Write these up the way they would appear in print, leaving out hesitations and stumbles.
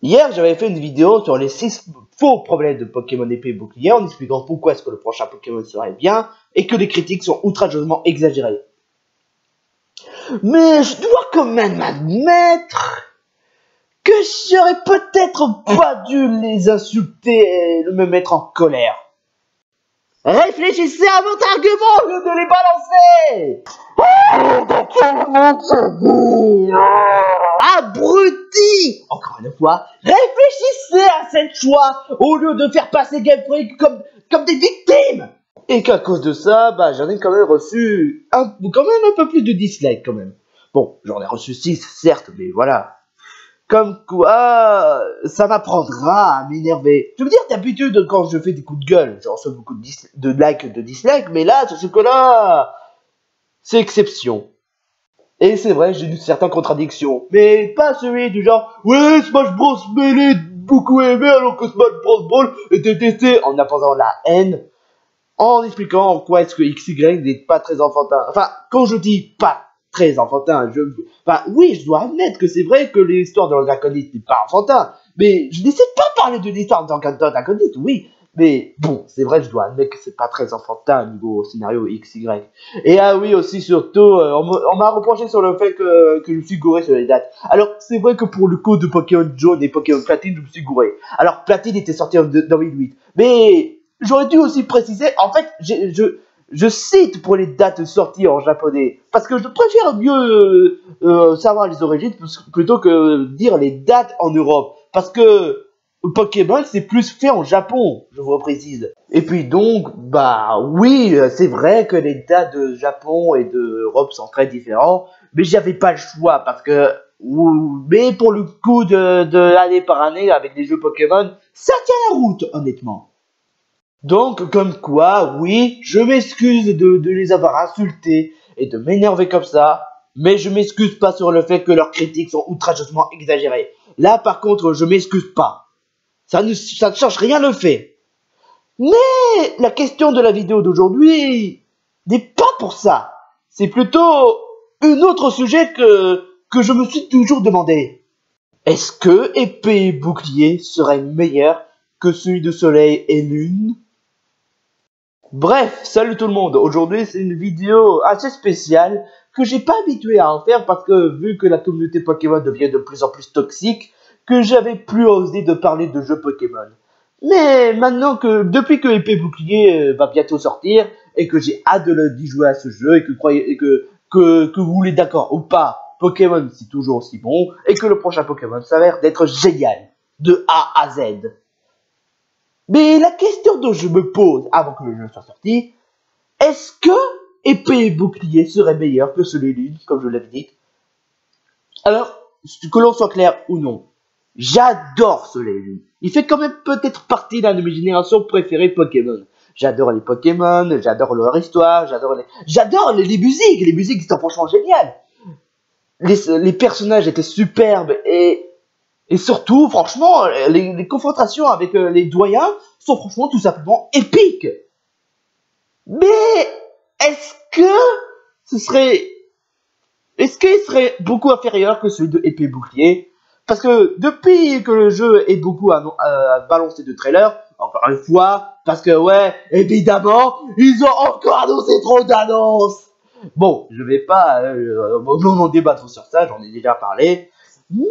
Hier, j'avais fait une vidéo sur les 6 faux problèmes de Pokémon épée et bouclier en expliquant pourquoi est-ce que le prochain Pokémon serait bien et que les critiques sont outrageusement exagérées. Mais je dois quand même admettre que j'aurais peut-être pas dû les insulter et me mettre en colère. Réfléchissez à votre argument au lieu de les balancer. Abruti! Encore une fois, réfléchissez à cette choix au lieu de faire passer Game Freak comme des victimes! Et qu'à cause de ça, j'en ai quand même reçu un peu plus de dislikes quand même. Bon, j'en ai reçu 6, certes, mais voilà. Comme quoi, ça m'apprendra à m'énerver. Je veux dire, d'habitude, quand je fais des coups de gueule, j'en reçois beaucoup de likes, de dislikes, mais là, sur ce cas-là, c'est exception. Et c'est vrai, j'ai eu certaines contradictions, mais pas celui du genre « Ouais, Smash Bros Melee, beaucoup aimé, alors que Smash Bros Brawl est détesté » en apportant la haine, en expliquant en quoi est-ce que XY n'est pas très enfantin. Enfin, quand je dis pas très enfantin, oui, je dois admettre que c'est vrai que l'histoire de l'antagoniste n'est pas enfantin, mais je n'essaie pas de parler de l'histoire de l'antagoniste, oui, mais bon, c'est vrai, je dois admettre que c'est pas très enfantin au niveau scénario XY. Et ah oui, aussi, surtout, on m'a reproché sur le fait que je me suis gouré sur les dates. Alors, c'est vrai que pour le coup de Pokémon Jaune et Pokémon Platine, je me suis gouré. Alors, Platine était sorti en 2008, mais j'aurais dû aussi préciser, en fait, je cite pour les dates de sortie en japonais, parce que je préfère mieux savoir les origines plutôt que dire les dates en Europe, parce que Pokémon c'est plus fait en Japon, je vous précise. Et puis donc, oui, c'est vrai que les dates de Japon et d'Europe sont très différents, mais j'avais pas le choix, parce que mais pour le coup de année par année avec les jeux Pokémon, ça tient la route, honnêtement. Donc, comme quoi, oui, je m'excuse de les avoir insultés et de m'énerver comme ça, mais je m'excuse pas sur le fait que leurs critiques sont outrageusement exagérées. Là, par contre, je m'excuse pas. Ça ne change rien le fait. Mais la question de la vidéo d'aujourd'hui n'est pas pour ça. C'est plutôt un autre sujet que je me suis toujours demandé. Est-ce que épée et bouclier serait meilleur que celui de soleil et lune? Bref, salut tout le monde. Aujourd'hui, c'est une vidéo assez spéciale que j'ai pas habitué à en faire parce que vu que la communauté Pokémon devient de plus en plus toxique, que j'avais plus osé de parler de jeux Pokémon. Mais maintenant que depuis que Épée Bouclier va bientôt sortir et que j'ai hâte d'y jouer à ce jeu et que vous voulez d'accord ou pas, Pokémon c'est toujours aussi bon et que le prochain Pokémon s'avère d'être génial de A à Z. Mais la question que je me pose avant que le jeu soit sorti, est-ce que épée et bouclier serait meilleur que celui lune, comme je l'avais dit? Alors, que l'on soit clair ou non, j'adore Soleil et Lune. Il fait quand même peut-être partie d'une de mes générations préférées Pokémon. J'adore les Pokémon, j'adore leur histoire, j'adore les musiques. Les musiques sont franchement géniales. Les personnages étaient superbes et surtout, franchement, les confrontations avec les doyens sont franchement tout simplement épiques. Mais est-ce qu'il serait beaucoup inférieur que celui de Épée et Bouclier? Parce que depuis que le jeu est beaucoup balancé de trailers, encore une fois, parce que ouais, évidemment, ils ont encore annoncé trop d'annonces. Bon, je vais pas m'en débattre sur ça, j'en ai déjà parlé, mais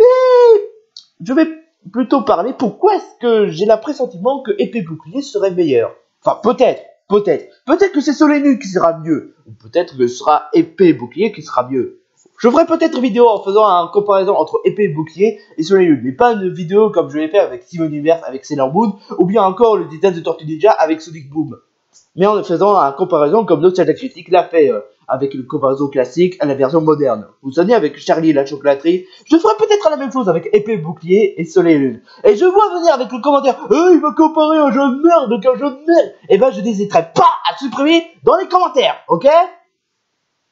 je vais plutôt parler pourquoi est-ce que j'ai le pressentiment que Épée et Bouclier serait meilleur. Enfin, peut-être que c'est Soleil et Lune qui sera mieux, ou peut-être que ce sera Épée et Bouclier qui sera mieux. Je ferai peut-être une vidéo en faisant une comparaison entre Épée et Bouclier et Soleil et Lune, mais pas une vidéo comme je l'ai fait avec Steven Universe avec Sailor Moon, ou bien encore le design de Tortue Ninja avec Sonic Boom. Mais en faisant une comparaison comme Nostalgia Critique l'a fait, avec une comparaison classique à la version moderne. Vous savez, avec Charlie et la chocolaterie, je ferai peut-être la même chose avec Épée et Bouclier et Soleil et Lune. Et je vois venir avec le commentaire « il va comparer un jeu de merde qu'un jeu de merde !» Et je n'hésiterai pas à supprimer dans les commentaires, ok?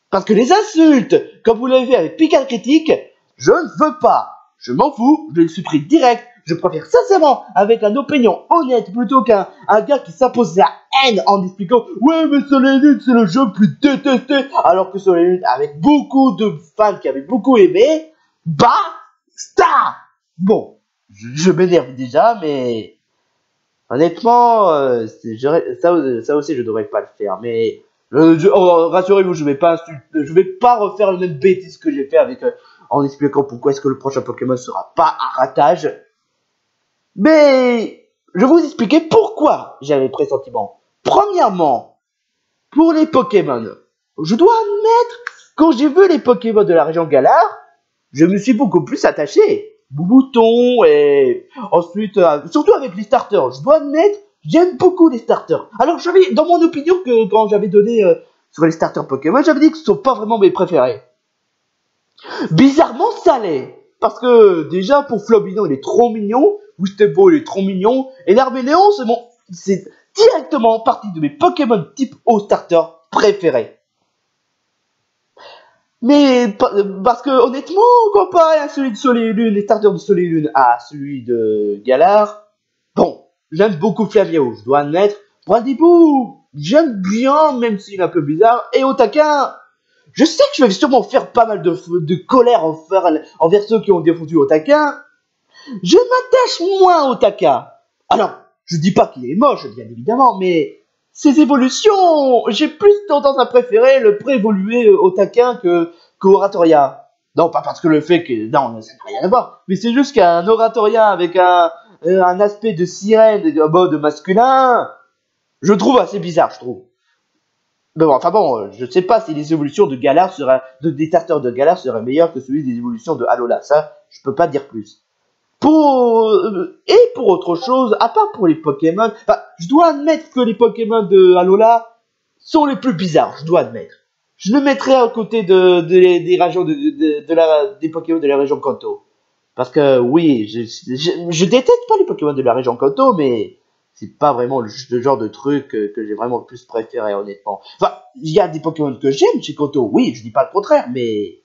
Parce que les insultes, comme vous l'avez vu avec Picard Critique, je ne veux pas. Je m'en fous, je les supprime direct. Je préfère sincèrement avec une opinion honnête plutôt qu'un gars qui s'impose la haine en expliquant « Ouais, mais Soleil et Lune, c'est le jeu le plus détesté !» Alors que Soleil et Lune, avec beaucoup de fans qui avaient beaucoup aimé, Bon, je m'énerve déjà, mais honnêtement, ça aussi je devrais pas le faire. Mais rassurez-vous, je vais pas refaire le même bêtise que j'ai fait avec en expliquant pourquoi est-ce que le prochain Pokémon sera pas un ratage. Mais je vais vous expliquer pourquoi j'avais le pressentiment. Premièrement, pour les Pokémon, je dois admettre, quand j'ai vu les Pokémon de la région Galar, je me suis beaucoup plus attaché. Boubouton et ensuite, surtout avec les starters, je dois admettre, j'aime beaucoup les starters. Alors j'avais, dans mon opinion, que quand j'avais donné sur les starters Pokémon, j'avais dit que ce sont pas vraiment mes préférés. Bizarrement, ça l'est. Parce que déjà, pour Flobino, il est trop mignon. Wistebo, il est trop mignon. Et l'Arméléon, c'est directement partie de mes Pokémon type Eau Starter préférés. Mais parce que honnêtement, comparé à celui de Soleil et Lune, les starters de Soleil et Lune à celui de Galar, bon, j'aime beaucoup Flaméo, je dois admettre. Brindibou, j'aime bien, même s'il est un peu bizarre. Et Otaka, je sais que je vais sûrement faire pas mal de colère envers ceux qui ont défendu Otaka. Je m'attache moins à Otaka. Alors, je dis pas qu'il est moche, bien évidemment, mais ses évolutions, j'ai plus tendance à préférer le pré-évolué Otaka que Oratoria. Non, pas parce que le fait que... Non, ça n'a rien à voir. Mais c'est juste qu'un Oratoria avec un aspect de sirène, de mode masculin, je trouve assez bizarre, je trouve. Mais bon, enfin bon, je sais pas si les évolutions de Galar des starters de Galar seraient meilleures que celui des évolutions de Alola. Ça, je peux pas dire plus. Et pour autre chose, à part pour les Pokémon, enfin, je dois admettre que les Pokémon de Alola sont les plus bizarres, je dois admettre. Je le mettrai à côté des régions des Pokémon de la région Kanto. Parce que oui, je déteste pas les Pokémon de la région Kanto, mais c'est pas vraiment le genre de truc que j'ai vraiment le plus préféré, honnêtement. Enfin, il y a des Pokémon que j'aime chez Kanto, oui, je dis pas le contraire, mais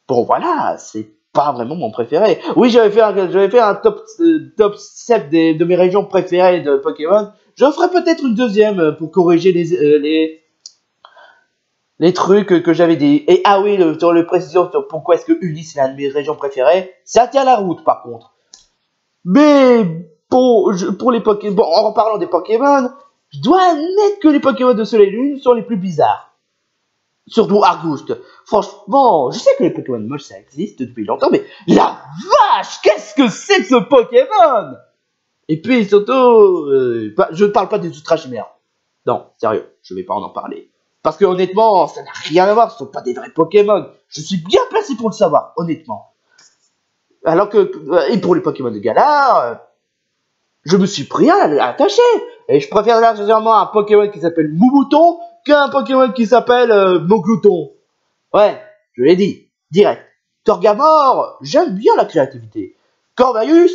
bon, voilà, c'est pas vraiment mon préféré. Oui, j'avais fait un top 7 de mes régions préférées de Pokémon. Je ferai peut-être une deuxième pour corriger les trucs que j'avais dit. Et ah oui, sur le précision sur pourquoi est-ce que Ulysse est l'une de mes régions préférées, ça tient la route par contre. Mais pour les Pokémon, bon, en parlant des Pokémon, je dois admettre que les Pokémon de Soleil et Lune sont les plus bizarres. Surtout Argouste. Franchement, je sais que les Pokémon moches ça existe depuis longtemps, mais la vache, qu'est-ce que c'est que ce Pokémon? Et puis surtout, je ne parle pas des Ultra Chimères. Non, sérieux, je vais pas en parler. Parce que honnêtement, ça n'a rien à voir, ce sont pas des vrais Pokémon. Je suis bien placé pour le savoir, honnêtement. Alors que, et pour les Pokémon de Galar, je me suis pris à attacher. Et je préfère largement un Pokémon qui s'appelle Moubouton qu'un Pokémon qui s'appelle Moglouton. Ouais, je l'ai dit, direct. Torgamore, j'aime bien la créativité. Corvarius,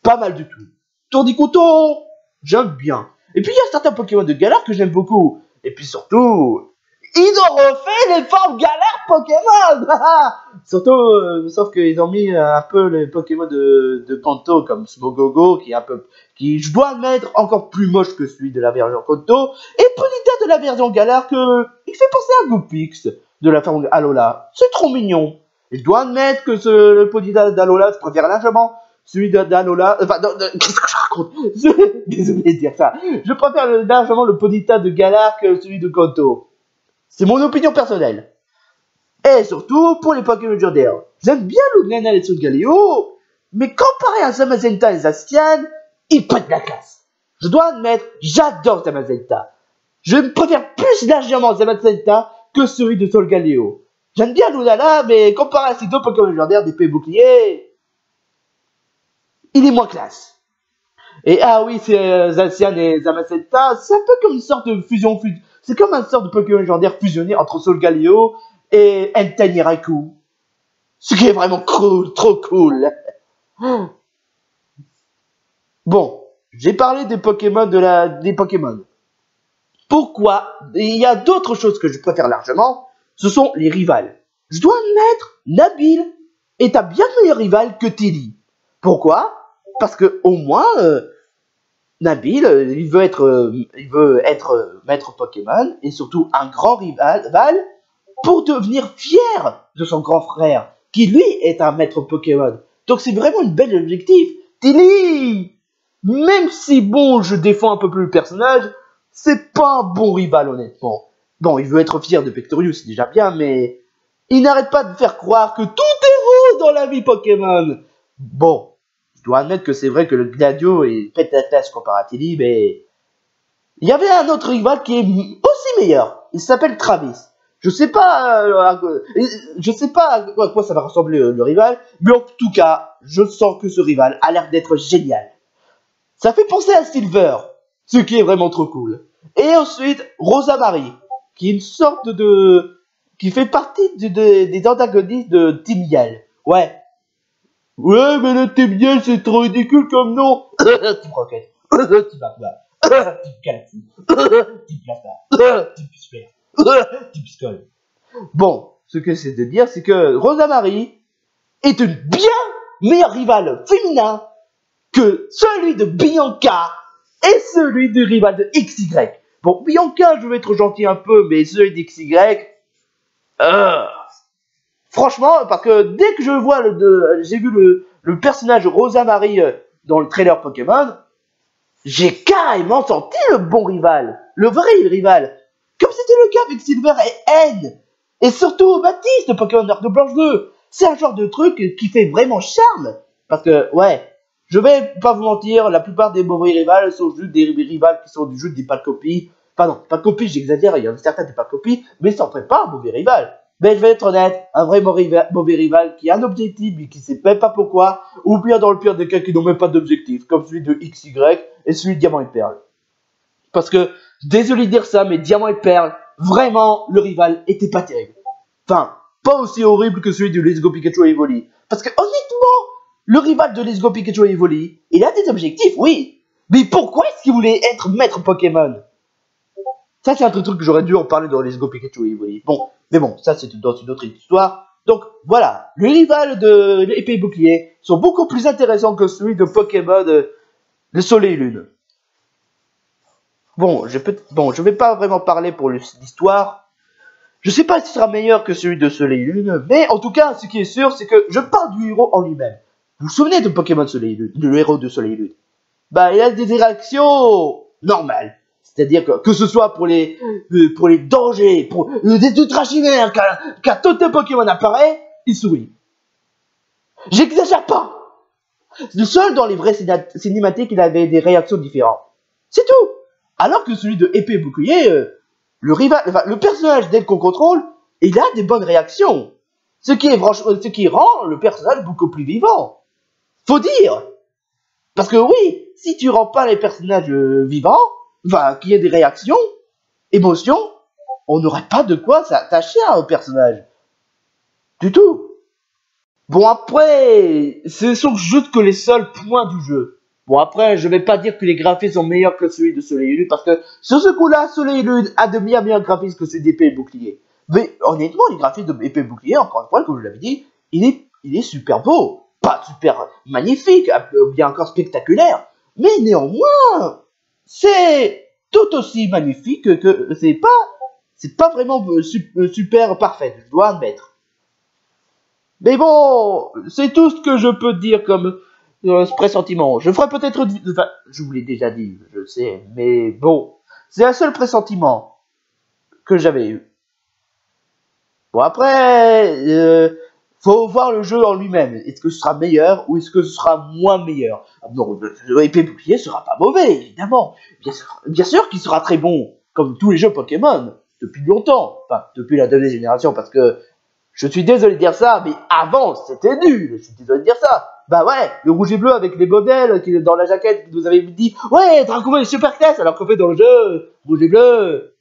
pas mal du tout. Tourdicouton, j'aime bien. Et puis il y a certains Pokémon de Galar que j'aime beaucoup. Et puis surtout, ils ont refait les formes Galar Pokémon. Sauf qu'ils ont mis un peu les Pokémon de Kanto comme Smogogo qui je dois admettre encore plus moche que celui de la version Kanto, et Ponyta de la version Galar il fait penser à Goopix de la forme Alola. C'est trop mignon. Et je dois admettre que le Ponyta d'Alola, je préfère largement celui d'Alola. Enfin, qu'est-ce que je raconte? Désolé de dire ça. Je préfère largement le Ponyta de Galar que celui de Kanto. C'est mon opinion personnelle. Et surtout, pour les Pokémon légendaires, j'aime bien Lugnana et Solgaleo, mais comparé à Zamazenta et Zacian, il pète la classe. Je dois admettre, j'adore Zamazenta. Je préfère plus largement Zamazenta que celui de Solgaleo. J'aime bien Lunala, mais comparé à ces deux Pokémon légendaires d'épée bouclier, il est moins classe. Et ah oui, c'est Zacian et Zamazenta, c'est un peu comme une sorte de fusion. C'est comme une sorte de Pokémon légendaire fusionné entre Solgaleo et Entei Raikou. Ce qui est vraiment cool, trop cool. Bon, j'ai parlé des Pokémon des Pokémon. Pourquoi? Il y a d'autres choses que je préfère largement, ce sont les rivales. Je dois admettre, Nabil est un bien meilleur rival que Teddy. Pourquoi? Parce que au moins, Nabil, il veut être maître Pokémon et surtout un grand rival pour devenir fier de son grand frère, qui lui est un maître Pokémon. Donc c'est vraiment une belle objectif. Tilly, même si bon, je défends un peu plus le personnage, c'est pas un bon rival honnêtement. Bon, il veut être fier de Pectorius, c'est déjà bien, mais il n'arrête pas de faire croire que tout est rose dans la vie Pokémon. Bon, je dois admettre que c'est vrai que le Gladio est pétatas comparé à Tilly, mais il y avait un autre rival qui est aussi meilleur. Il s'appelle Travis. Je sais pas à quoi ça va ressembler le rival, mais en tout cas, je sens que ce rival a l'air d'être génial. Ça fait penser à Silver, ce qui est vraiment trop cool. Et ensuite, Rosa Marie, qui est une sorte de... qui fait partie des antagonistes de Team Yell. Ouais. Ouais, mais le Team Yell, c'est trop ridicule comme nom. Team Rocket. Team Aqua. Team Galaxy. Team Plasma. Team Super. Team Skull. Bon, ce que c'est de dire, c'est que Rosa Marie est une bien meilleure rivale féminin que celui de Bianca et celui du rival de XY. Bon, Bianca, je vais être gentil un peu, mais celui d'XY, franchement, parce que dès que je vois j'ai vu le personnage Rosa Marie dans le trailer Pokémon, j'ai carrément senti le bon rival, le vrai rival, comme c'était le cas avec Silver et N, et surtout Baptiste de Pokémon Noir de Blanche 2. C'est un genre de truc qui fait vraiment charme, parce que, ouais, je vais pas vous mentir, la plupart des mauvais rivales sont juste des rivales qui sont du jeu des pas de copies. Enfin non, pas de copies, j'exagère, il y en a certains des pas de copies, mais ça en fait pas un mauvais rival. Mais je vais être honnête, un vrai mauvais rival qui a un objectif mais qui sait même pas pourquoi, ou bien dans le pire des cas qui n'ont même pas d'objectif, comme celui de XY et celui de Diamant et Perle. Parce que, désolé de dire ça, mais Diamant et Perle, vraiment, le rival était pas terrible. Enfin, pas aussi horrible que celui de Let's Go Pikachu et Evoli. Parce que honnêtement, le rival de Let's Go Pikachu et Evoli, il a des objectifs, oui. Mais pourquoi est-ce qu'il voulait être maître Pokémon? Ça, c'est un truc que j'aurais dû en parler dans Let's Go Pikachu et Evoli. Bon, mais bon, ça, c'est dans une autre histoire. Donc, voilà. Les rivales de l'épée et bouclier sont beaucoup plus intéressants que celui de Pokémon le Soleil et Lune. Bon, je vais pas vraiment parler pour l'histoire. Je sais pas si ce sera meilleur que celui de Soleil et Lune, mais en tout cas, ce qui est sûr, c'est que je parle du héros en lui-même. Vous vous souvenez de Pokémon Soleil et Lune, le héros de Soleil et Lune? Bah, il a des réactions normales. C'est-à-dire que ce soit pour les dangers, pour des ultra-chimères, quand tout un Pokémon apparaît, il sourit. J'exagère pas. Le seul dans les vraies cinématiques, il avait des réactions différentes. C'est tout. Alors que celui de épée et bouclier, le personnage d'elle qu'on contrôle, il a des bonnes réactions. Ce qui rend le personnage beaucoup plus vivant. Faut dire. Parce que oui, si tu rends pas les personnages vivants, qu'il y ait des réactions, émotions, on n'aurait pas de quoi s'attacher à un personnage. Du tout. Bon après, ce sont juste que les seuls points du jeu. Bon après, je vais pas dire que les graphismes sont meilleurs que celui de Soleil et Lune, parce que sur ce coup-là, Soleil et Lune a de bien meilleurs graphismes que celui d'épée et bouclier. Mais honnêtement, les graphismes d'épée et bouclier, encore une fois, comme je l'avais dit, il est super beau. Pas super magnifique, bien encore spectaculaire, mais néanmoins, c'est tout aussi magnifique que c'est pas vraiment super parfait, je dois admettre. Mais bon, c'est tout ce que je peux dire comme ce pressentiment. Je ferai peut-être... Enfin, je vous l'ai déjà dit, je sais, mais bon, c'est un seul pressentiment que j'avais eu. Bon, après, faut voir le jeu en lui-même. Est-ce que ce sera meilleur ou est-ce que ce sera moins meilleur? Non, le épée bouclier sera pas mauvais, évidemment. Bien sûr qu'il sera très bon, comme tous les jeux Pokémon, depuis longtemps. Enfin, depuis la deuxième génération, parce que je suis désolé de dire ça, mais avant, c'était nul. Je suis désolé de dire ça. Bah ouais, le rouge et bleu avec les modèles qui dans la jaquette qui nous avaient dit « Ouais, Dracouvet est super classe !» alors qu'en fait, dans le jeu, rouge et bleu...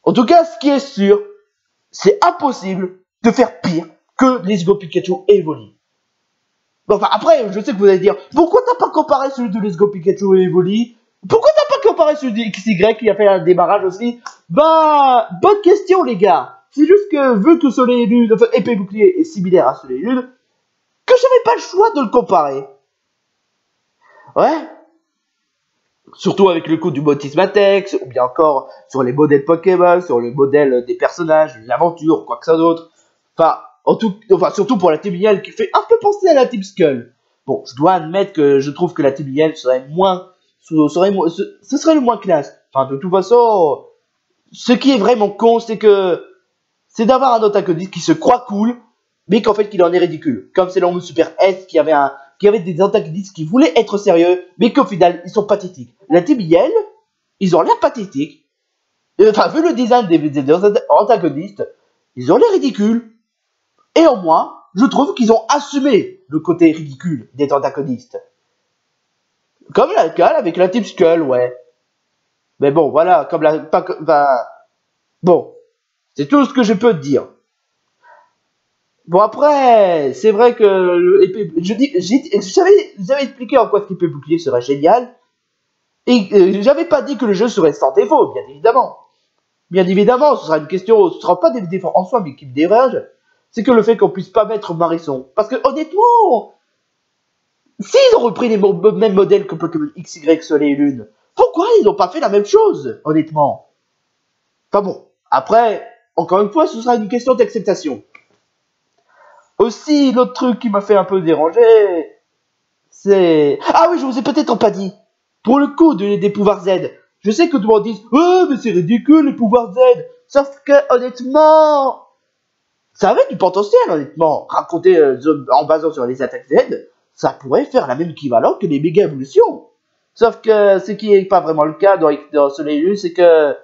En tout cas, ce qui est sûr, c'est impossible de faire pire que Let's Go Pikachu et Evoli. Bon, enfin, après, je sais que vous allez dire, pourquoi t'as pas comparé celui de Let's Go Pikachu et Evoli? Pourquoi t'as pas comparé celui de XY qui a fait un démarrage aussi? Bah, bonne question, les gars. C'est juste que, vu que Soleil et Lune, enfin, épée bouclier est similaire à Soleil et Lune, que j'avais pas le choix de le comparer. Ouais. Surtout avec le coup du Motismatex, ou bien encore sur les modèles Pokémon, sur le modèle des personnages, l'aventure, quoi que ce soit d'autre. Enfin, Enfin, surtout pour la Team Yell qui fait un peu penser à la Team Skull. Bon, je dois admettre que je trouve que la Team Yell serait ce serait le moins classe. Enfin, de toute façon, ce qui est vraiment con, c'est d'avoir un antagoniste qui se croit cool, mais qu'en fait, qu'il en est ridicule. Comme c'est l'homme Super S qui avait des antagonistes qui voulaient être sérieux, mais qu'au final, ils sont pathétiques. La Team Yell, ils ont l'air pathétiques. Enfin, vu le design des antagonistes, ils ont l'air ridicules. Et au moins, je trouve qu'ils ont assumé le côté ridicule des antagonistes. Comme la cale avec la Team Skull, ouais. Mais bon, voilà, bon, c'est tout ce que je peux te dire. Bon, après, c'est vrai que j'avais expliqué en quoi ce épée bouclier serait génial. Et j'avais pas dit que le jeu serait sans défaut, bien évidemment. Bien évidemment, ce sera une question, ce sera pas des défauts en soi, mais qui me dérange. C'est que le fait qu'on puisse pas mettre Marisson. Parce que, honnêtement, s'ils ont repris les mêmes modèles que Pokémon XY, Soleil et Lune, pourquoi ils n'ont pas fait la même chose, honnêtement? Enfin bon, après, encore une fois, ce sera une question d'acceptation. Aussi, l'autre truc qui m'a fait un peu déranger, c'est... Ah oui, je vous ai peut-être pas dit. Pour le coup des pouvoirs Z, je sais que tout le monde dit « Oh, mais c'est ridicule, les pouvoirs Z !» Sauf que, honnêtement, ça avait du potentiel, honnêtement. Raconter en basant sur les attaques Z, ça pourrait faire la même équivalent que les méga évolutions. Sauf que ce qui n'est pas vraiment le cas dans Soleil et Lune, c'est que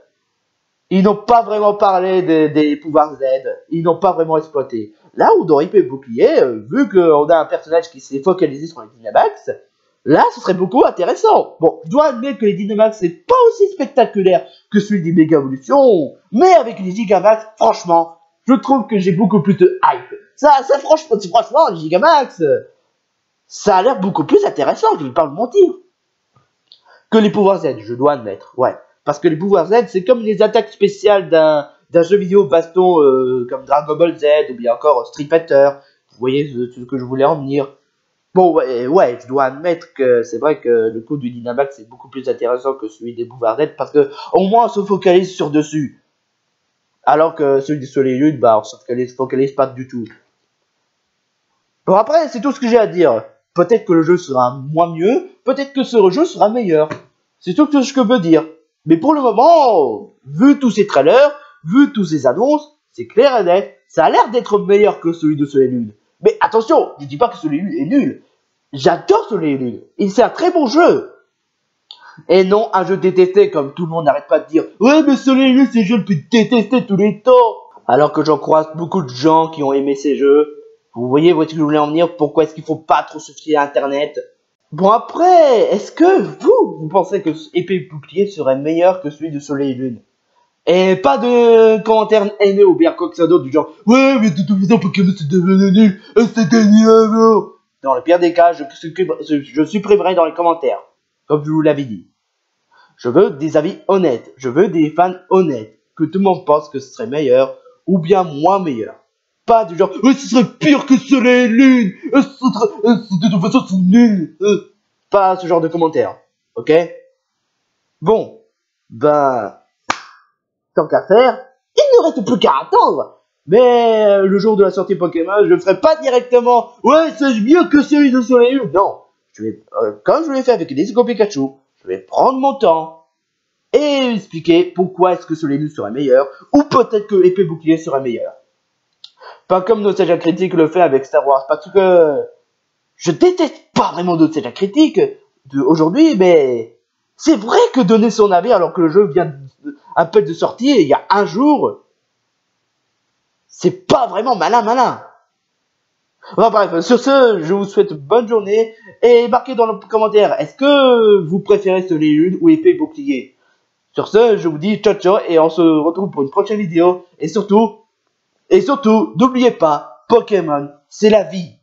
ils n'ont pas vraiment parlé des pouvoirs Z. Ils n'ont pas vraiment exploité. Là où dans Épée et Bouclier, vu qu'on a un personnage qui s'est focalisé sur les Dynamax, là ce serait beaucoup intéressant. Bon, je dois admettre que les Dynamax c'est pas aussi spectaculaire que celui des méga évolutions, mais avec les Gigamax, franchement, je trouve que j'ai beaucoup plus de hype. Franchement, les Gigamax, ça a l'air beaucoup plus intéressant, je ne vais pas me mentir. Que les pouvoirs Z, je dois admettre, ouais. Parce que les pouvoirs Z, c'est comme les attaques spéciales d'un jeu vidéo baston comme Dragon Ball Z ou bien encore Street Fighter. Vous voyez ce que je voulais en venir. Bon, ouais, je dois admettre que c'est vrai que le coup du Dynamax c'est beaucoup plus intéressant que celui des pouvoirs Z parce que au moins on se focalise sur dessus. Alors que celui du Soleil et Lune, bah on se focalise pas du tout. Bon après, c'est tout ce que j'ai à dire. Peut-être que le jeu sera moins mieux, peut-être que ce jeu sera meilleur. C'est tout ce que je peux dire. Mais pour le moment, vu tous ces trailers, vu tous ces annonces, c'est clair et net, ça a l'air d'être meilleur que celui de Soleil et Lune. Mais attention, je dis pas que Soleil et Lune est nul. J'adore Soleil et Lune. Et c'est un très bon jeu. Et non un jeu détesté comme tout le monde n'arrête pas de dire. Ouais mais Soleil et Lune c'est le jeu le plus détesté tous les temps. Alors que j'en croise beaucoup de gens qui ont aimé ces jeux. Vous voyez où est-ce que je voulais en venir? Pourquoi est-ce qu'il faut pas trop se fier à Internet? Bon après, est-ce que vous pensez que Épée et Bouclier serait meilleur que celui de Soleil et Lune? Et pas de commentaires haineux ou bien quoi que ce soit d'autre du genre ouais mais de toute façon Pokémon c'est devenu nul, c'est gagné avant. Dans le pire des cas, je supprimerai dans les commentaires, comme je vous l'avais dit. Je veux des avis honnêtes, je veux des fans honnêtes, que tout le monde pense que ce serait meilleur ou bien moins meilleur. Pas du genre ce serait pire que Soleil et Lune, de toute façon c'est nul. Pas ce genre de commentaires, ok? Bon, ben, tant qu'à faire, il ne reste plus qu'à attendre. Mais le jour de la sortie Pokémon, je ne ferai pas directement ouais c'est mieux que celui de Soleil et Lune. Non, je vais, comme je l'ai fait avec les Go Pikachu, je vais prendre mon temps et expliquer pourquoi est-ce que Soleil et Lune serait meilleur ou peut-être que Épée Bouclier serait meilleur. Pas comme Nostalgia Critique le fait avec Star Wars, parce que je déteste pas vraiment Nostalgia Critique aujourd'hui, mais c'est vrai que donner son avis alors que le jeu vient à peine de sortir il y a un jour, c'est pas vraiment malin. Enfin bref, sur ce, je vous souhaite bonne journée et marquez dans les commentaires, est-ce que vous préférez Soleil et Lune ou Épée Bouclier? Sur ce, je vous dis ciao ciao et on se retrouve pour une prochaine vidéo et surtout, n'oubliez pas, Pokémon, c'est la vie.